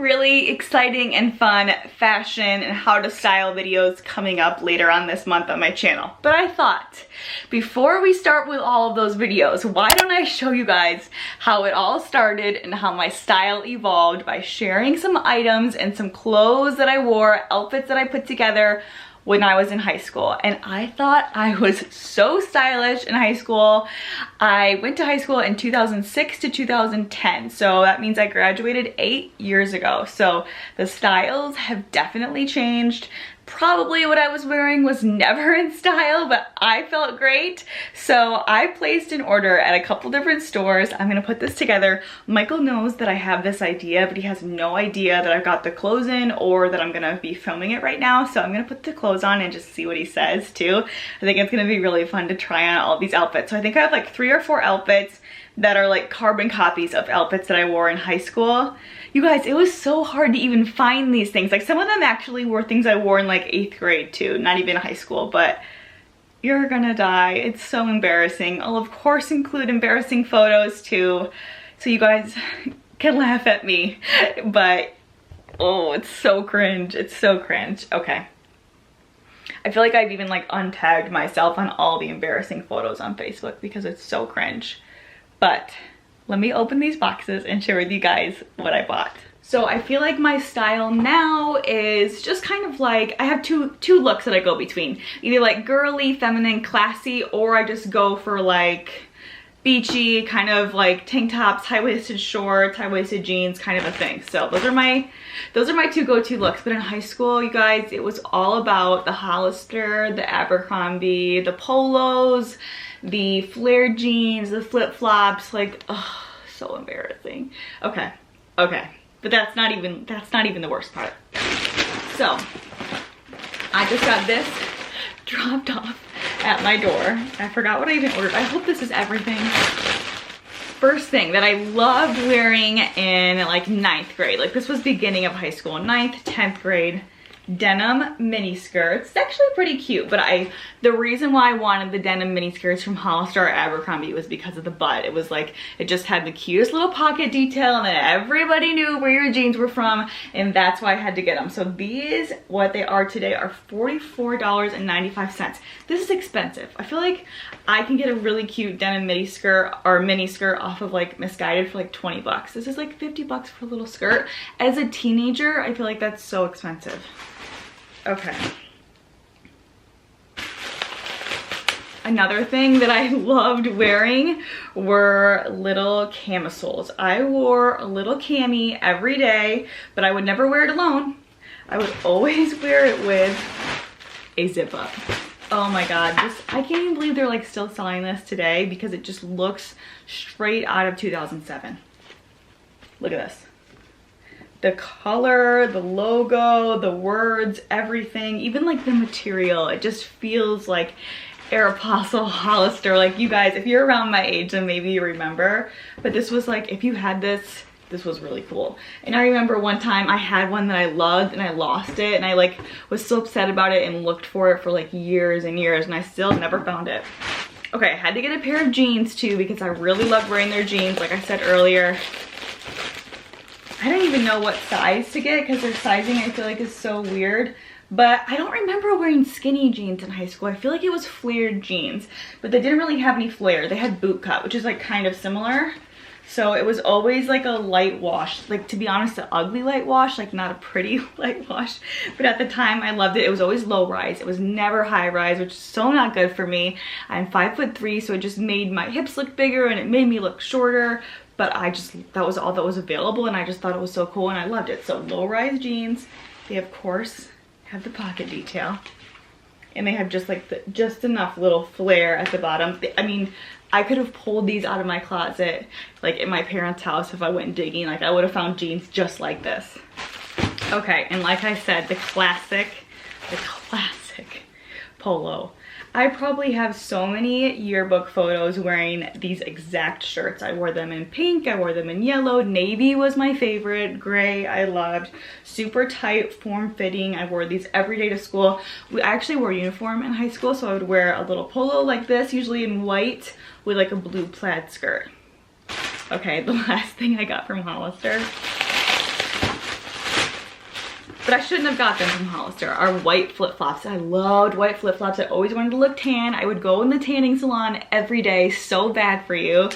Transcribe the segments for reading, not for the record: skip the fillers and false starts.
really exciting and fun fashion and how to style videos coming up later on this month on my channel. But I thought, before we start with all of those videos, why don't I show you guys how it all started and how my style evolved by sharing some items and some clothes that I wore, outfits that I put together when I was in high school. And I thought I was so stylish in high school. I went to high school in 2006 to 2010. So that means I graduated 8 years ago. So the styles have definitely changed. Probably what I was wearing was never in style, but I felt great. So I placed an order at a couple different stores. I'm gonna put this together. Michael knows that I have this idea, but he has no idea that I've got the clothes in or that I'm gonna be filming it right now. So I'm gonna put the clothes on and just see what he says too. I think it's gonna be really fun to try on all these outfits. So I think I have like 3 or 4 outfits that are like carbon copies of outfits that I wore in high school. You guys, it was so hard to even find these things. Like some of them actually were things I wore in like 8th grade too, not even high school, but you're gonna die. It's so embarrassing. I'll of course include embarrassing photos too, so you guys can laugh at me, but oh, it's so cringe. It's so cringe. Okay. I feel like I've even like untagged myself on all the embarrassing photos on Facebook because it's so cringe. But let me open these boxes and share with you guys what I bought. So I feel like my style now is just kind of like, I have two looks that I go between. Either like girly, feminine, classy, or I just go for like beachy, kind of like tank tops, high-waisted shorts, high-waisted jeans kind of a thing. So those are my 2 go-to looks. But in high school, you guys, it was all about the Hollister, the Abercrombie, the polos, the flared jeans, the flip-flops, like, oh, so embarrassing. Okay, but that's not even the worst part. So I just got this dropped off at my door. I forgot what I even ordered. I hope this is everything. First thing that I loved wearing in like 9th grade, like this was beginning of high school, 9th, 10th grade, denim mini skirts. It's actually pretty cute, but the reason why I wanted the denim mini skirts from Hollister or Abercrombie was because of the butt. It was like, it just had the cutest little pocket detail and then everybody knew where your jeans were from, and that's why I had to get them. So these, what they are today, are $44.95. This is expensive. I feel like I can get a really cute denim mini skirt or mini skirt off of like Misguided for like 20 bucks. This is like 50 bucks for a little skirt. As a teenager, I feel like that's so expensive. Okay. Another thing that I loved wearing were little camisoles. I wore a little cami every day, but I would never wear it alone. I would always wear it with a zip up. Oh my God, I can't even believe they're like still selling this today because it just looks straight out of 2007. Look at this. The color, the logo, the words, everything, even like the material, it just feels like Aeropostale, Hollister. Like you guys, if you're around my age, then maybe you remember, but this was like, if you had this was really cool. And I remember one time I had one that I loved and I lost it, and I like was so upset about it and looked for it for like years and years, and I still never found it. Okay, I had to get a pair of jeans too because I really love wearing their jeans, like I said earlier. I don't even know what size to get because their sizing I feel like is so weird, but I don't remember wearing skinny jeans in high school. I feel like it was flared jeans, but they didn't really have any flare. They had boot cut, which is like kind of similar. So it was always like a light wash, like to be honest, an ugly light wash, like not a pretty light wash, but at the time I loved it. It was always low rise. It was never high rise, which is so not good for me. I'm 5'3", so it just made my hips look bigger and it made me look shorter. But that was all that was available, and I just thought it was so cool and I loved it. So low-rise jeans, they of course have the pocket detail, and they have just like just enough little flare at the bottom. I mean, I could have pulled these out of my closet like in my parents' house if I went digging. Like I would have found jeans just like this. Okay, and like I said, the classic polo. I probably have so many yearbook photos wearing these exact shirts. I wore them in pink, I wore them in yellow, navy was my favorite, gray I loved, super tight, form-fitting. I wore these every day to school. We actually wore uniform in high school, so I would wear a little polo like this, usually in white, with like a blue plaid skirt. Okay, the last thing I got from Hollister. but I shouldn't have got them from Hollister, are white flip-flops. I loved white flip-flops. I always wanted to look tan. I would go in the tanning salon every day, so bad for you.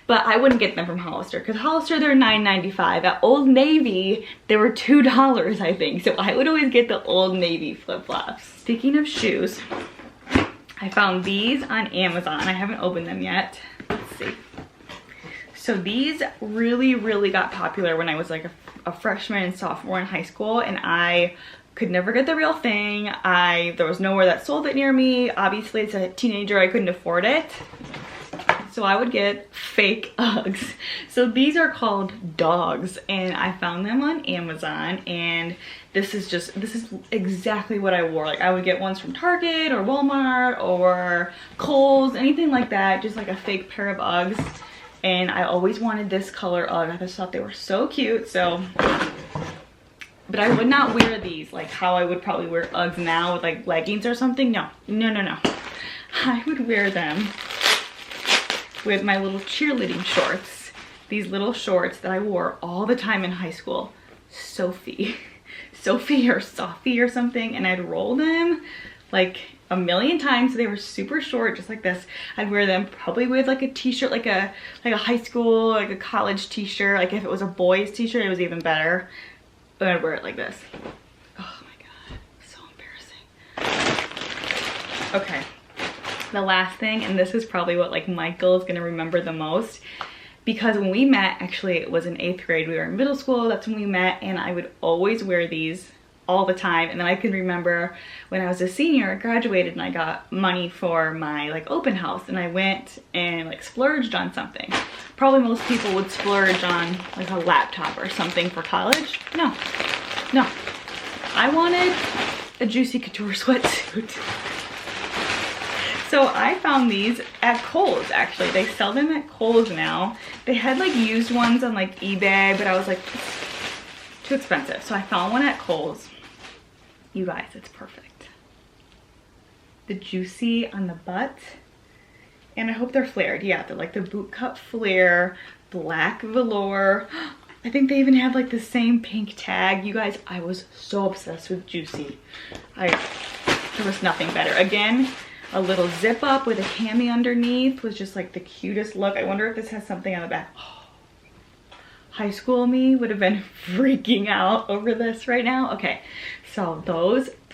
But I wouldn't get them from Hollister because Hollister, they're $9.95. At Old Navy, they were $2, I think. So I would always get the Old Navy flip-flops. Speaking of shoes, I found these on Amazon. I haven't opened them yet. Let's see. So these really got popular when I was like a freshman and sophomore in high school, and I could never get the real thing. There was nowhere that sold it near me. Obviously, as a teenager, I couldn't afford it. So I would get fake Uggs. So these are called dogs, and I found them on Amazon, and this is exactly what I wore. Like I would get ones from Target or Walmart or Kohl's, anything like that, just like a fake pair of Uggs. And I always wanted this color Ugg. I just thought they were so cute, so. But I would not wear these like how I would probably wear Uggs now with like leggings or something. No. I would wear them with my little cheerleading shorts. These little shorts that I wore all the time in high school. Sophie or Sophie or something. And I'd roll them like a million times. They were super short, just like this. I'd wear them probably with like a t-shirt, like a high school, like a college t-shirt. Like if it was a boy's t-shirt, it was even better. But I'd wear it like this. Oh my God, so embarrassing. Okay. The last thing, and this is probably what like Michael is gonna remember the most, because when we met, actually it was in 8th grade, we were in middle school, that's when we met, and I would always wear these all the time. And then I can remember when I was a senior, I graduated and I got money for my like open house, and I went and like splurged on something. Probably most people would splurge on like a laptop or something for college. No. I wanted a Juicy Couture sweatsuit. So I found these at Kohl's, actually. They sell them at Kohl's now. They had like used ones on like eBay, but I was like, it's too expensive. So I found one at Kohl's. You guys, it's perfect. The Juicy on the butt. And I hope they're flared. Yeah, they're like the boot cut flare, black velour. I think they even have like the same pink tag. You guys, I was so obsessed with Juicy. There was nothing better. Again, a little zip up with a cami underneath was just like the cutest look. I wonder if this has something on the back. Oh, high school me would have been freaking out over this right now. Okay, so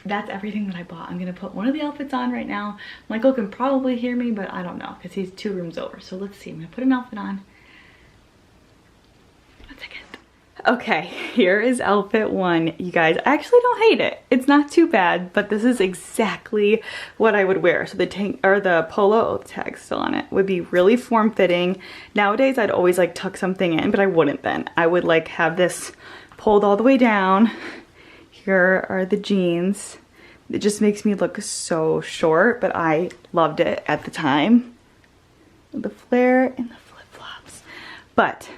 that's everything that I bought. I'm gonna put one of the outfits on right now. Michael can probably hear me, but I don't know because he's 2 rooms over. So let's see, I'm gonna put an outfit on. 1 second. Okay, here is outfit 1, you guys. I actually don't hate it. It's not too bad, but this is exactly what I would wear. So the tank or the polo tag still on it would be really form-fitting. Nowadays, I'd always like tuck something in, but I wouldn't then. I would like have this pulled all the way down. Here are the jeans. It just makes me look so short, but I loved it at the time. The flare and the flip-flops. But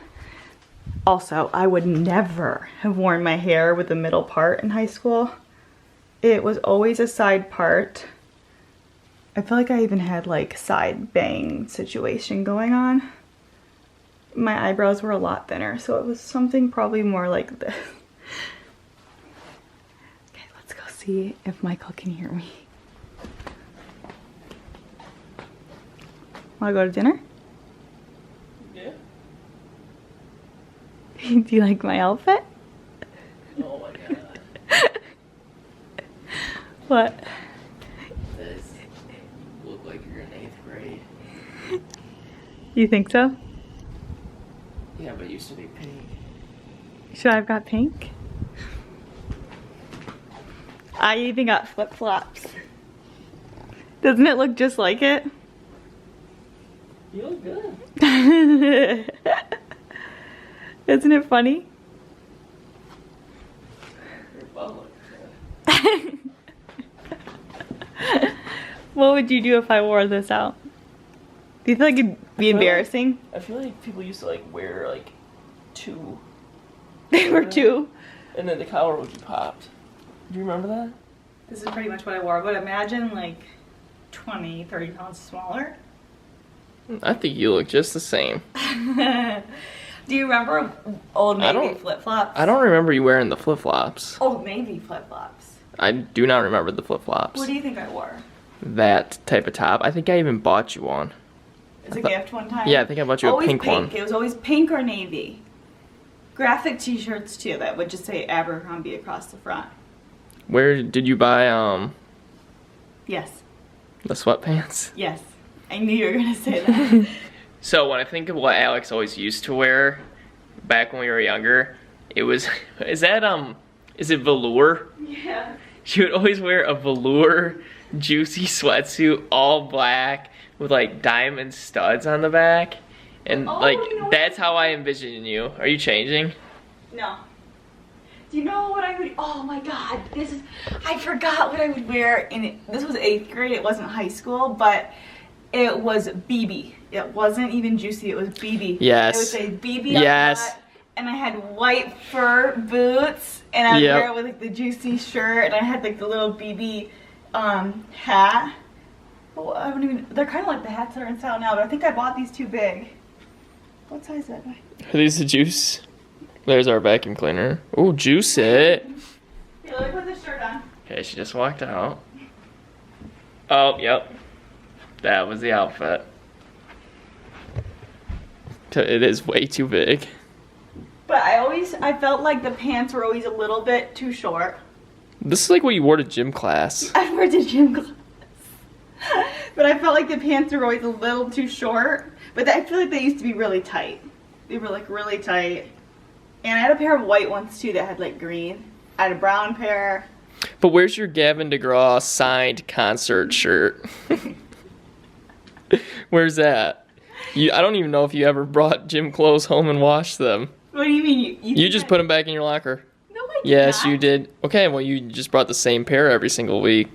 also, I would never have worn my hair with the middle part in high school. It was always a side part. I feel like I even had like side bang situation going on. My eyebrows were a lot thinner, so it was something probably more like this. Okay, let's go see if Michael can hear me. Wanna go to dinner? Do you like my outfit? Oh my God. What? This look like you're in 8th grade. You think so? Yeah, but it used to be pink. Should I have got pink? I even got flip-flops. Doesn't it look just like it? You look good. Isn't it funny? Your butt looks good. What would you do if I wore this out? Do you feel like it'd be embarrassing? I feel like people used to like wear like 2. They were 2. And then the collar would be popped. Do you remember that? This is pretty much what I wore, but imagine like 20, 30 pounds smaller. I think you look just the same. Do you remember old Navy flip-flops? I don't remember you wearing the flip-flops. Old Navy flip-flops. I do not remember the flip-flops. What do you think I wore? That type of top. I think I even bought you one. As a gift one time? Yeah, I think I bought you always a pink one. It was always pink or navy. Graphic t-shirts too that would just say Abercrombie across the front. Where did you buy Yes. the sweatpants? Yes. I knew you were gonna say that. So when I think of what Alex always used to wear back when we were younger, it was is it velour? Yeah. She would always wear a velour juicy sweatsuit, all black with like diamond studs on the back. And like that's how I envision you. Are you changing? No. Do you know what I would, oh my god, I forgot what I would wear this was 8th grade, it wasn't high school, but it was BB. It wasn't even juicy, it was BB. Yes. It would say BB yes. on the butt, and I had white fur boots, and I would wear it with like the juicy shirt, and I had like the little BB hat. Well, I wouldn't even, they're kind of like the hats that are in style now, but I think I bought these too big. What size is that? Are these the juice? There's our vacuum cleaner. Oh, juice it. Here, let me put this shirt on. Okay, she just walked out. Oh, yep. That was the outfit. It is way too big. But I felt like the pants were always a little bit too short. This is like what you wore to gym class. I wore to gym class. But I felt like the pants were always a little too short. But I feel like they used to be really tight. They were like really tight. And I had a pair of white ones too that had like green. I had a brown pair. But where's your Gavin DeGraw signed concert shirt? Where's that? I don't even know if you ever brought gym clothes home and washed them. What do you mean? You just put them back in your locker. No, I did Yes, not. you did. Okay, well you just brought the same pair every single week.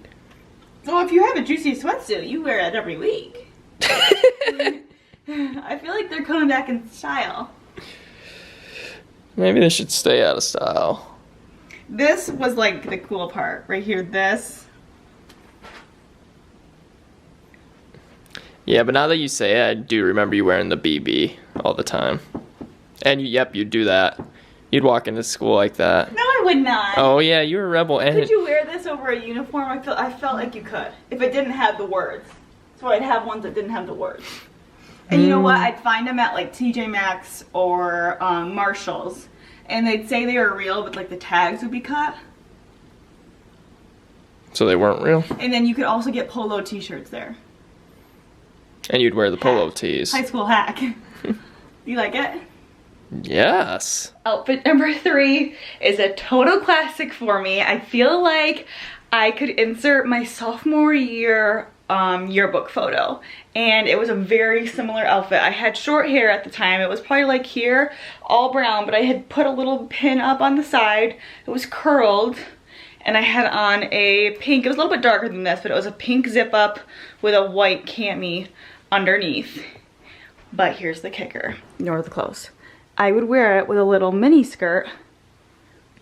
Well, if you have a juicy sweatsuit, you wear it every week. I feel like they're coming back in style. Maybe they should stay out of style. This was like the cool part right here. This. Yeah, but now that you say it, I do remember you wearing the BB all the time. And yep, you'd do that. You'd walk into school like that. No, I would not. Oh yeah, you were a rebel. And Could you wear this over a uniform? I felt like you could. If it didn't have the words. So I'd have ones that didn't have the words. And you know what? I'd find them at like TJ Maxx or Marshall's. And they'd say they were real, but like the tags would be cut. So they weren't real? And then you could also get polo t-shirts there. And you'd wear the polo tees. High school hack. You like it? Yes. Outfit number 3 is a total classic for me. I feel like I could insert my sophomore year yearbook photo, and it was a very similar outfit. I had short hair at the time. It was probably like here, all brown, but I had put a little pin up on the side. It was curled, and I had on a pink, it was a little bit darker than this, but it was a pink zip up with a white cami underneath. But here's the kicker, ignore the clothes. I would wear it with a little mini skirt,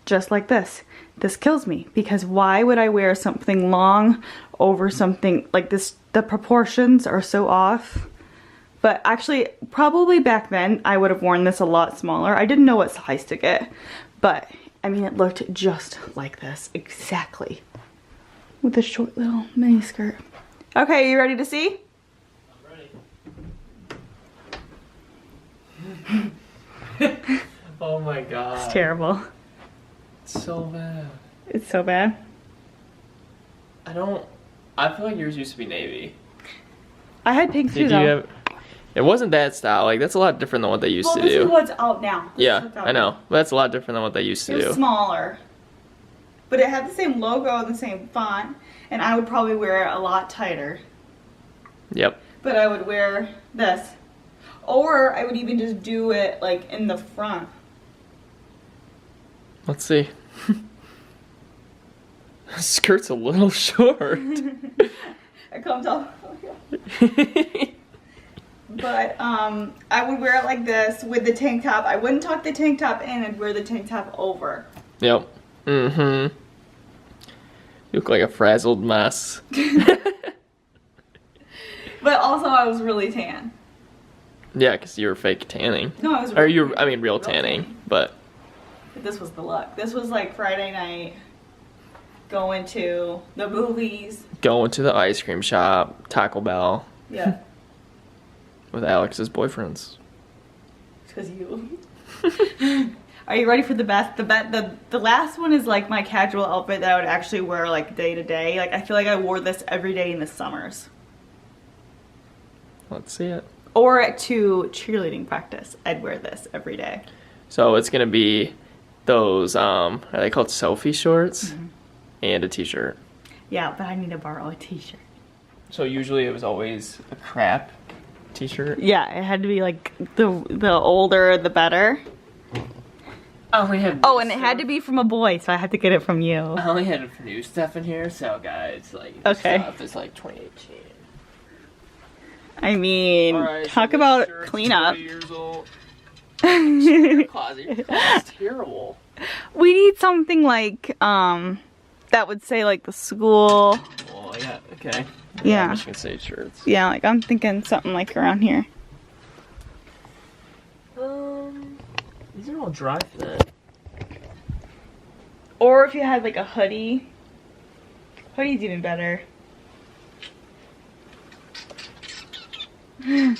just like this. This kills me, because why would I wear something long over something like this? The proportions are so off. But actually, probably back then, I would have worn this a lot smaller. I didn't know what size to get, but I mean, it looked just like this, exactly. With a short little mini skirt. Okay, you ready to see? I'm ready. Oh my god. It's terrible. It's so bad. It's so bad. I feel like yours used to be navy. I had pink too, Did you though. have... It wasn't that style. Like, that's a lot different than what they used to Well, this do. is what's out now. Yeah, I know. But that's a lot different than what they used to It was do. smaller. But it had the same logo and the same font. And I would probably wear it a lot tighter. Yep. But I would wear this. Or I would even just do it like in the front. Let's see. Skirt's a little short. It comes off. But I would wear it like this with the tank top. I wouldn't tuck the tank top in. I'd wear the tank top over. Yep. Mm-hmm. You look like a frazzled mess. But also I was really tan. Yeah, because you were fake tanning. No, I was Or you were, I mean, real tanning, but. This was the look. This was like Friday night, going to the movies. Going to the ice cream shop, Taco Bell. Yeah. With Alex's boyfriends. Because you. Are you ready for the best? The last one is like my casual outfit that I would actually wear like day to day. Like I feel like I wore this every day in the summers. Let's see it. Or to cheerleading practice. I'd wear this every day. So it's gonna be those, are they called selfie shorts? Mm-hmm. And a t-shirt. Yeah, but I need to borrow a t-shirt. So usually it was always a crap t-shirt? Yeah, it had to be like the older the better. I only had and it had to be from a boy, so I had to get it from you. I only had new stuff in here, so guys, like, okay. Stuff is like 2018. I mean, right, talk so about clean up. Years old. Your closet is terrible. We need something like, that would say like the school. Oh, yeah, okay. Yeah. Michigan State shirts. Yeah, like I'm thinking something like around here. These are all dry fit. Or if you had like a hoodie. Hoodie's even better. You're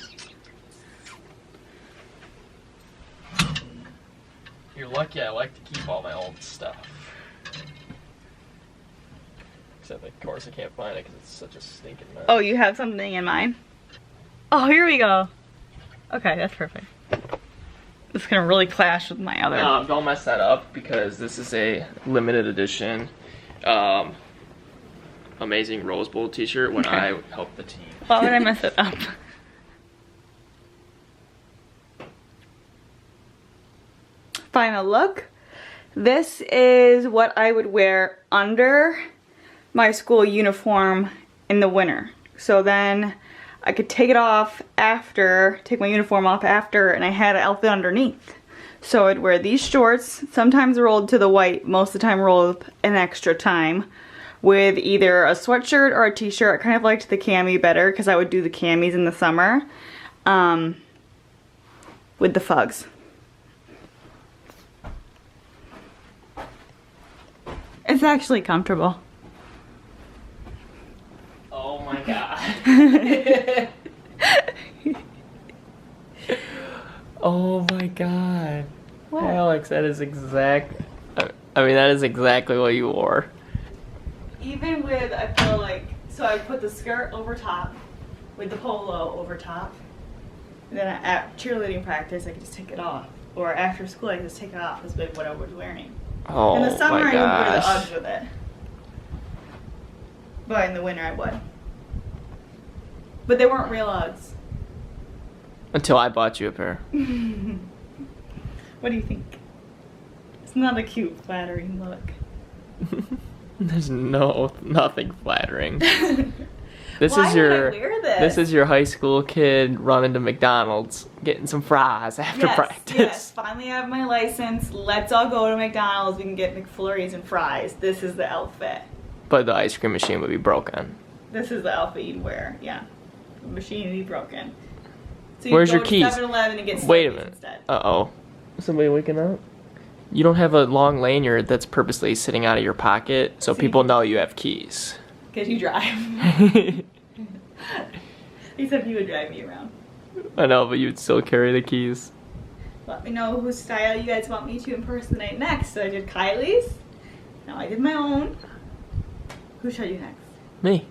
lucky I like to keep all my old stuff. Except of course I can't find it because it's such a stinking mess. Oh, you have something in mind? Oh, here we go. Okay, that's perfect. It's gonna really clash with my other. Don't mess that up because this is a limited edition Amazing Rose Bowl t-shirt when I helped the team. Why would I mess it up? Final look. This is what I would wear under my school uniform in the winter. So then I could take it off after, take my uniform off after, and I had an outfit underneath. So I'd wear these shorts, sometimes rolled to the white, most of the time rolled an extra time, with either a sweatshirt or a t-shirt. I kind of liked the cami better because I would do the camis in the summer, with the Fugs. It's actually comfortable. Oh my god. Oh my god. What? Alex, that is exact. I mean, that is exactly what you wore. Even with, I feel like, so I put the skirt over top, with the polo over top, and then at cheerleading practice I could just take it off. Or after school I could just take it off as what I was wearing. Oh, in the summer my I would wear the gosh. Uggs with it. But in the winter I would. But they weren't real Uggs. Until I bought you a pair. What do you think? It's not a cute, flattering look. There's nothing flattering. Why did I wear this? This is your high school kid running to McDonald's, getting some fries after practice. Yes, finally I have my license. Let's all go to McDonald's. We can get McFlurries and fries. This is the outfit. But the ice cream machine would be broken. This is the outfit you'd wear, yeah. The machine would be broken. So Where's your keys? 7-Eleven and get Wait a minute. instead. Uh-oh. Somebody waking up? You don't have a long lanyard that's purposely sitting out of your pocket so people know you have keys. Because you drive. Except you would drive me around. I know, but you'd still carry the keys. Let me know whose style you guys want me to impersonate next. So I did Kylie's. Now I did my own. Who should I do next? Me.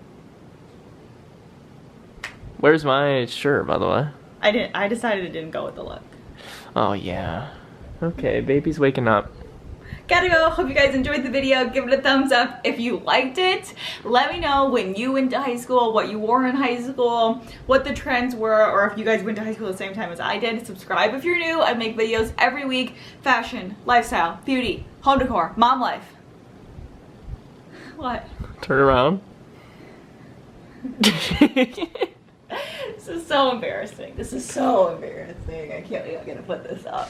Where's my shirt, by the way? I decided it didn't go with the look. Oh, yeah. Okay, baby's waking up. Gotta go. Hope you guys enjoyed the video. Give it a thumbs up if you liked it. Let me know when you went to high school, what you wore in high school, what the trends were, or if you guys went to high school at the same time as I did. Subscribe if you're new. I make videos every week. Fashion, lifestyle, beauty, home decor, mom life. What? Turn around. This is so embarrassing. This is so embarrassing. I can't believe I'm gonna put this up.